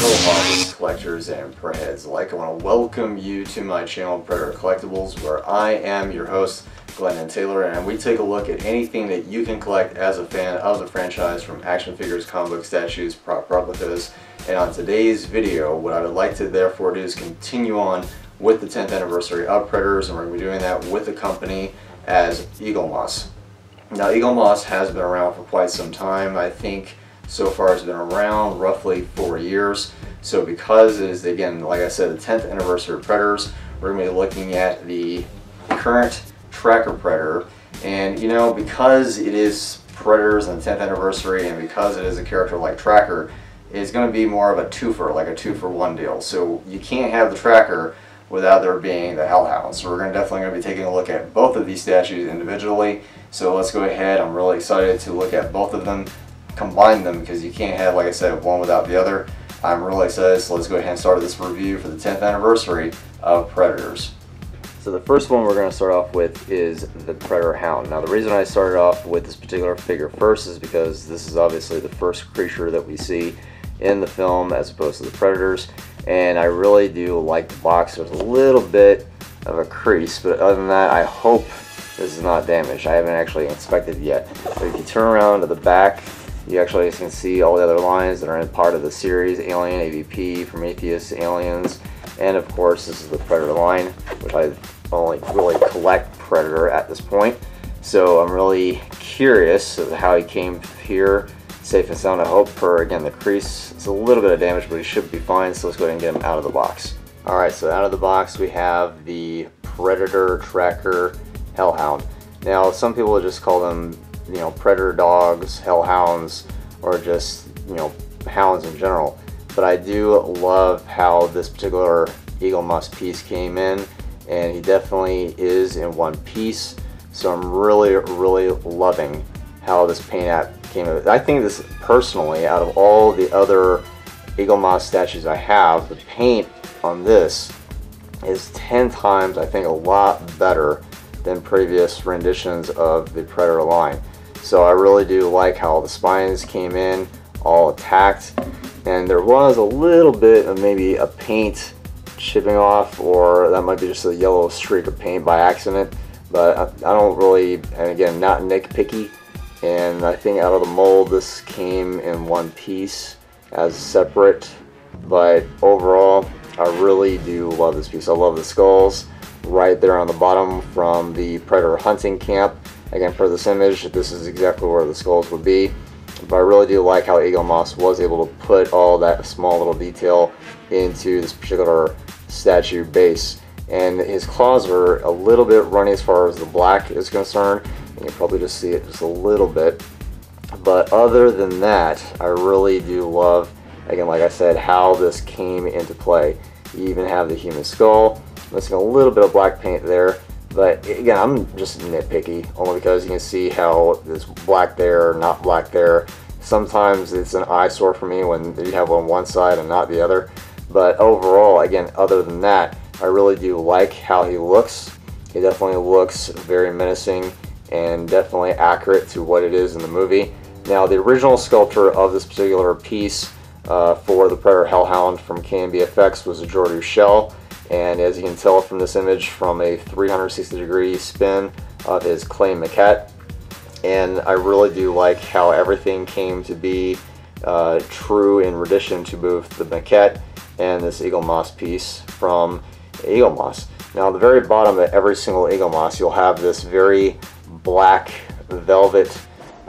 Hello hobbies, collectors, and predaheads alike. I want to welcome you to my channel, Predator Collectibles, where I am your host, Glenn Taylor, and we take a look at anything that you can collect as a fan of the franchise, from action figures, comic book statues, prop replicas. And on today's video, what I would like to therefore do is continue on with the 10th anniversary of Predators, and we're going to be doing that with a company as Eaglemoss. Now, Eaglemoss has been around for quite some time. I think so far it's been around roughly 4 years. So because it is, again, like I said, the 10th anniversary of Predators, we're going to be looking at the current Tracker Predator. And you know, because it is Predators and the 10th anniversary, and because it is a character like Tracker, it's going to be more of a twofer, like a 2-for-1 deal. So you can't have the Tracker without there being the Hellhound. So we're definitely going to be taking a look at both of these statues individually. So let's go ahead. I'm really excited to look at both of them, combine them, because you can't have, like I said, one without the other. I'm really excited, so let's go ahead and start this review for the 10th anniversary of Predators. So the first one we're going to start off with is the Predator Hound. Now, the reason I started off with this particular figure first is because this is obviously the first creature that we see in the film as opposed to the Predators, and I really do like the box. There's a little bit of a crease, but other than that, I hope this is not damaged. I haven't actually inspected it yet. So if you turn around to the back, you actually can see all the other lines that are in part of the series: Alien, AVP, Prometheus, Aliens, and of course this is the Predator line, which I only really collect Predator at this point. So I'm really curious of how he came here safe and sound. I hope for, again, the crease, it's a little bit of damage, but he should be fine. So let's go ahead and get him out of the box. Alright, so out of the box we have the Predator Tracker Hellhound. Now, some people would just call them, you know, Predator dogs, Hellhounds, or just, you know, hounds in general. But I do love how this particular Eaglemoss piece came in, and he definitely is in one piece. So I'm really loving how this paint app came in. I think this, personally, out of all the other Eaglemoss statues I have, the paint on this is 10 times, I think, a lot better than previous renditions of the Predator line. So I really do like how the spines came in all attacked, and there was a little bit of maybe a paint chipping off, or that might be just a yellow streak of paint by accident, but I don't really, and again, not nitpicky, and I think out of the mold this came in one piece as separate. But overall, I really do love this piece. I love the skulls right there on the bottom from the Predator hunting camp. Again, for this image, this is exactly where the skulls would be. But I really do like how Eaglemoss was able to put all that small little detail into this particular statue base. And his claws are a little bit runny as far as the black is concerned. You can probably just see it just a little bit. But other than that, I really do love, again, like I said, how this came into play. You even have the human skull, missing a little bit of black paint there. But again, I'm just nitpicky, only because you can see how there's black there, not black there. Sometimes it's an eyesore for me when you have on one side and not the other. But overall, again, other than that, I really do like how he looks. He definitely looks very menacing and definitely accurate to what it is in the movie. Now, the original sculptor of this particular piece for the Predator Hellhound from KNBFX was Jordu Shell. And as you can tell from this image, from a 360-degree spin of his clay maquette. And I really do like how everything came to be true in addition to both the maquette and this Eaglemoss piece from Eaglemoss. Now, at the very bottom of every single Eaglemoss, you'll have this very black velvet.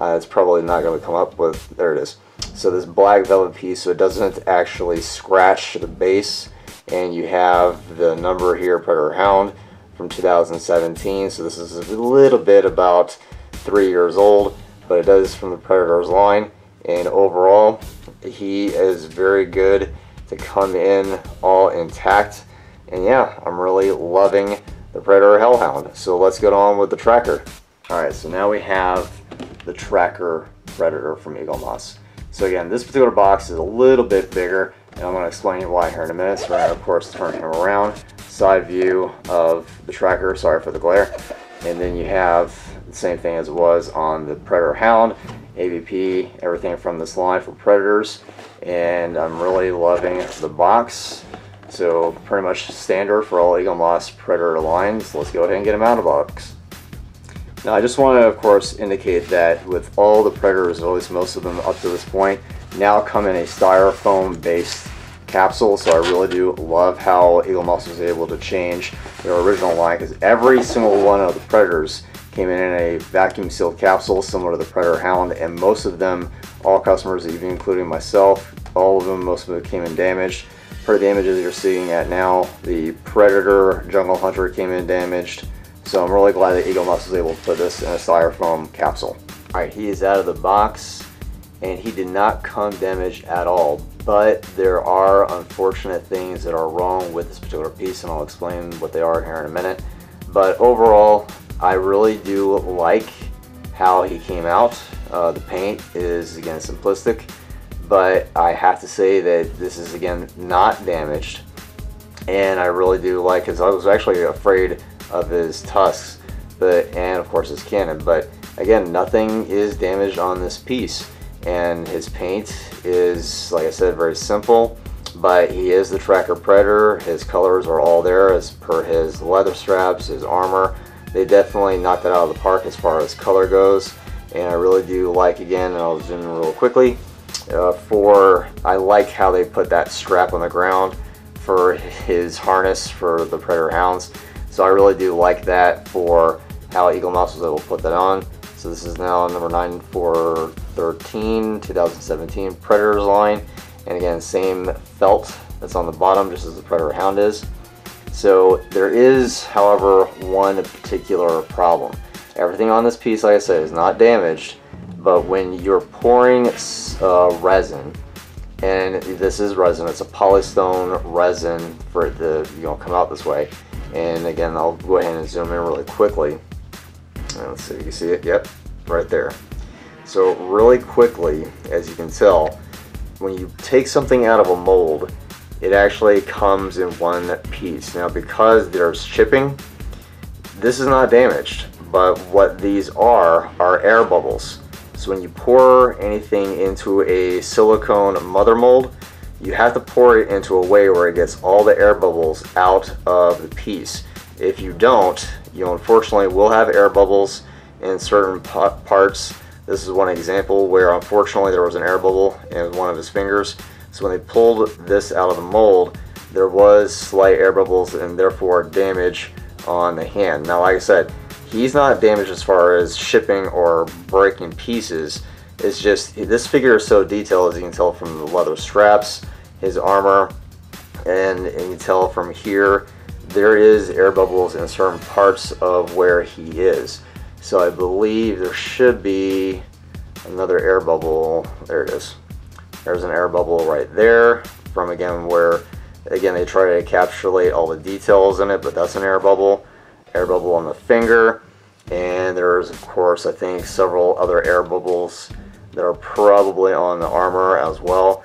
It's probably not going to come up with, there it is. So this black velvet piece, so it doesn't actually scratch the base. And you have the number here, Predator Hound, from 2017. So this is a little bit about 3 years old, but it does from the Predators line. And overall, he is very good to come in all intact. And yeah, I'm really loving the Predator Hellhound. So let's get on with the Tracker. Alright, so now we have the Tracker Predator from Eaglemoss. So again, this particular box is a little bit bigger, and I'm going to explain why here in a minute. So we're going to, of course, turn him around. Side view of the Tracker, sorry for the glare. And then you have the same thing as it was on the Predator Hound. AVP, everything from this line for predators, and I'm really loving the box. So pretty much standard for all Eaglemoss predator lines. Let's go ahead and get them out of the box. Now I just want to of course indicate that with all the predators, at least most of them up to this point, now come in a styrofoam based capsule. So I really do love how Eaglemoss was able to change their original line, because every single one of the predators came in a vacuum sealed capsule similar to the Predator Hound, and most of them, all customers, even including myself, all of them, most of them came in damaged. Per the images you're seeing at now, the Predator Jungle Hunter came in damaged. So I'm really glad that Eaglemoss was able to put this in a styrofoam capsule. Alright, he is out of the box and he did not come damaged at all, but there are unfortunate things that are wrong with this particular piece, and I'll explain what they are here in a minute. But overall, I really do like how he came out. The paint is again simplistic, but I have to say that this is again not damaged, and I really do like, because I was actually afraid of his tusks, and of course his cannon, but again, nothing is damaged on this piece. And his paint is, like I said, very simple, but he is the tracker predator. His colors are all there as per his leather straps, his armor. They definitely knocked it out of the park as far as color goes, and I really do like, again, and I'll zoom in real quickly, I like how they put that strap on the ground for his harness for the Predator Hounds. So I really do like that for how Eaglemoss was able to put that on. So this is now number 9413 2017 Predators line, and again, same felt that's on the bottom just as the Predator Hound is. So there is, however, one particular problem. Everything on this piece, like I said, is not damaged, but when you're pouring resin, and this is resin, it's a polystone resin for it to come out this way. And again, I'll go ahead and zoom in really quickly. Let's see if you can see it. Yep, right there. So really quickly, as you can tell, when you take something out of a mold, it actually comes in one piece. Now, because there's chipping, this is not damaged, but what these are air bubbles. So when you pour anything into a silicone mother mold, you have to pour it into a way where it gets all the air bubbles out of the piece. If you don't, you unfortunately will have air bubbles in certain parts. This is one example where unfortunately there was an air bubble in one of his fingers. So when they pulled this out of the mold, there was slight air bubbles and therefore damage on the hand. Now, like I said, he's not damaged as far as shipping or breaking pieces. It's just this figure is so detailed, as you can tell from the leather straps, his armor, and you can tell from here there is air bubbles in certain parts of where he is. So I believe there should be another air bubble. There it is. There's an air bubble right there from, again, where, again, they try to encapsulate all the details in it, but that's an air bubble. Air bubble on the finger, and there's, of course, I think several other air bubbles that are probably on the armor as well.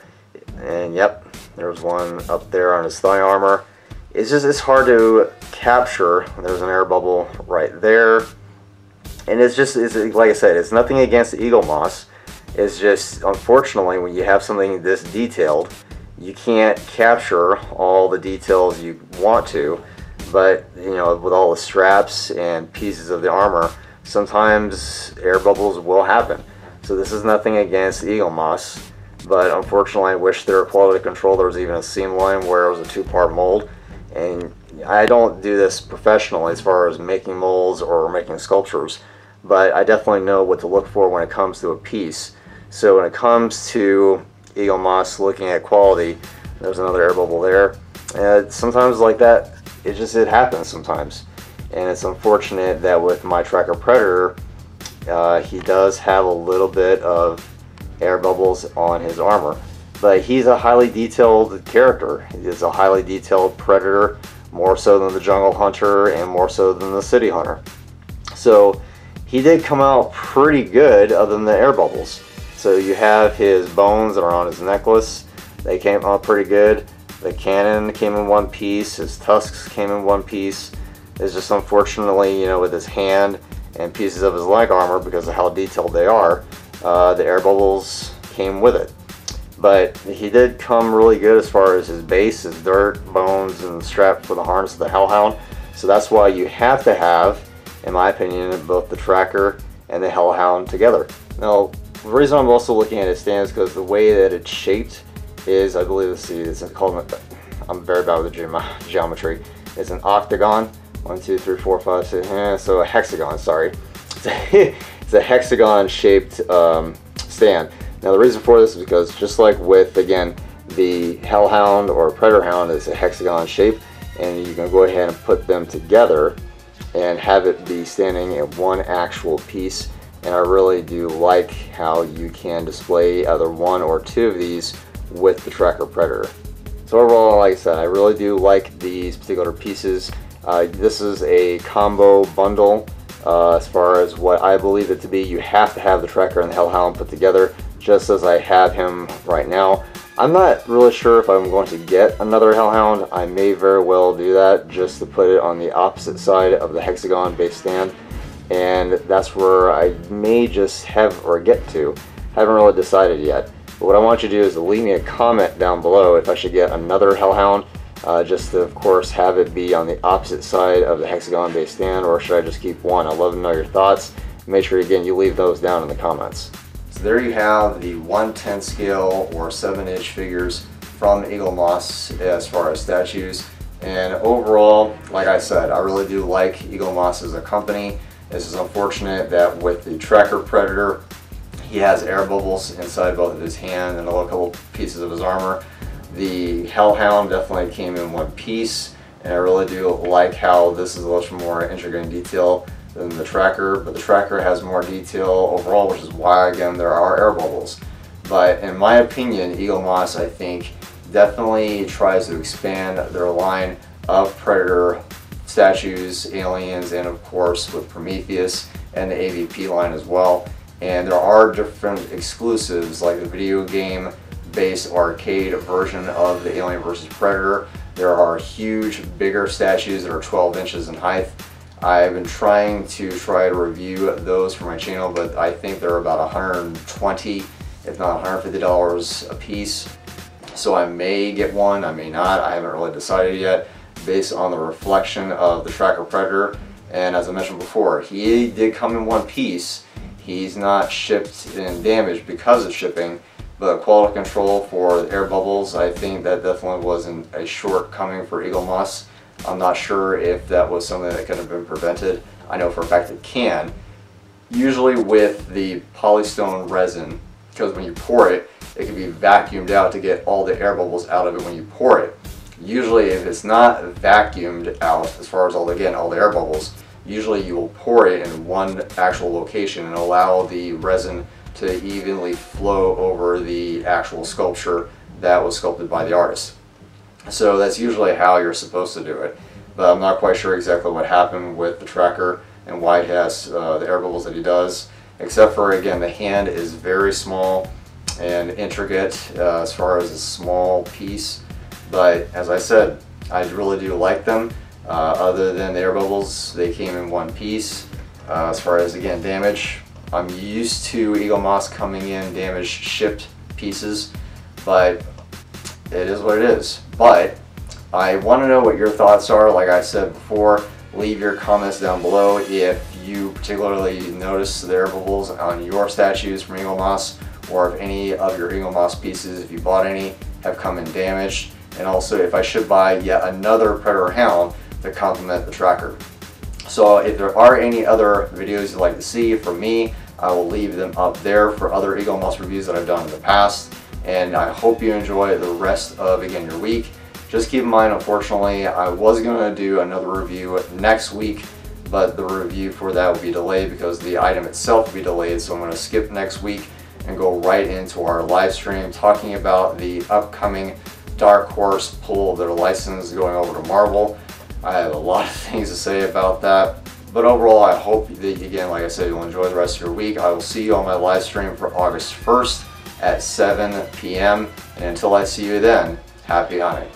And yep, there's one up there on his thigh armor. It's hard to capture. There's an air bubble right there, and it's like I said, it's nothing against the Eaglemoss. It's just, unfortunately, when you have something this detailed, you can't capture all the details you want to. But with all the straps and pieces of the armor, sometimes air bubbles will happen. So this is nothing against Eaglemoss, but unfortunately, I wish their quality control, there was even a seam line where it was a two-part mold. And I don't do this professionally as far as making molds or making sculptures, but I definitely know what to look for when it comes to a piece. So when it comes to Eaglemoss looking at quality, there's another air bubble there. And sometimes like that, it happens sometimes. And it's unfortunate that with my Tracker Predator, he does have a little bit of air bubbles on his armor. But he's a highly detailed character. He is a highly detailed predator, more so than the Jungle Hunter and more so than the City Hunter. So he did come out pretty good other than the air bubbles. So you have his bones that are on his necklace. They came out pretty good. The cannon came in one piece. His tusks came in one piece. It's just unfortunately, with his hand and pieces of his leg armor, because of how detailed they are, the air bubbles came with it. But he did come really good as far as his base, his dirt, bones, and strap for the harness of the Hellhound. So that's why you have to have, in my opinion, both the tracker and the Hellhound together. Now, the reason I'm also looking at his stand is because the way that it's shaped is, I believe, let's see, it's called, I'm very bad with the geometry. It's an octagon. 1, 2, 3, 4, 5, 6, so a hexagon, sorry. It's a hexagon shaped stand. Now the reason for this is because just like with, again, the Hellhound or Predator Hound is a hexagon shape, and you can go ahead and put them together and have it be standing in one actual piece. And I really do like how you can display either one or two of these with the Tracker Predator. So overall, like I said, I really do like these particular pieces. This is a combo bundle as far as what I believe it to be. You have to have the Tracker and the Hellhound put together, just as I have him right now. I'm not really sure if I'm going to get another Hellhound. I may very well do that just to put it on the opposite side of the hexagon base stand, and that's where I may just have or get to. Haven't really decided yet. But what I want you to do is to leave me a comment down below if I should get another Hellhound, just to, of course, have it be on the opposite side of the hexagon base stand, or should I just keep one? I'd love to know your thoughts. Make sure, again, you leave those down in the comments. So there you have the 1/10 scale or 7-inch figures from Eaglemoss as far as statues. And overall, like I said, I really do like Eaglemoss as a company. This is unfortunate that with the Tracker Predator, he has air bubbles inside both of his hand and a couple pieces of his armor. The Hellhound definitely came in one piece, and I really do like how this is a little more intricate in detail than the Tracker, but the Tracker has more detail overall, which is why, again, there are air bubbles. But in my opinion, Eaglemoss, I think, definitely tries to expand their line of Predator statues, aliens, and of course with Prometheus and the AVP line as well. And there are different exclusives like the video game based arcade version of the Alien vs. Predator. There are huge, bigger statues that are 12 inches in height. I've been trying to review those for my channel, but I think they're about $120, if not $150 a piece. So I may get one, I may not, I haven't really decided yet, based on the reflection of the Tracker Predator. And as I mentioned before, he did come in one piece. He's not shipped and damaged because of shipping, but quality control for the air bubbles, I think that definitely wasn't a shortcoming for Eaglemoss. I'm not sure if that was something that could have been prevented. I know for a fact it can. Usually with the polystone resin, because when you pour it, it can be vacuumed out to get all the air bubbles out of it when you pour it. Usually if it's not vacuumed out, as far as all the air bubbles, usually you will pour it in one actual location and allow the resin to evenly flow over the actual sculpture that was sculpted by the artist. So that's usually how you're supposed to do it. But I'm not quite sure exactly what happened with the Tracker and why it has the air bubbles that he does, except for, again, the hand is very small and intricate as far as a small piece. But as I said, I really do like them. Other than the air bubbles, they came in one piece. As far as, again, damage, I'm used to Eaglemoss coming in damaged shipped pieces, but it is what it is. But I want to know what your thoughts are. Like I said before, leave your comments down below if you particularly notice the air bubbles on your statues from Eaglemoss, or if any of your Eaglemoss pieces, if you bought any, have come in damaged. And also if I should buy yet another Predator Hound to complement the Tracker. So if there are any other videos you'd like to see from me, I will leave them up there for other Eaglemoss reviews that I've done in the past. And I hope you enjoy the rest of, again, your week. Just keep in mind, unfortunately, I was going to do another review next week, but the review for that will be delayed because the item itself will be delayed. So I'm going to skip next week and go right into our live stream talking about the upcoming Dark Horse pull of their license going over to Marvel. I have a lot of things to say about that, but overall I hope that, again, like I said, you'll enjoy the rest of your week. I will see you on my live stream for August 1st at 7 p.m. and until I see you then, happy hunting.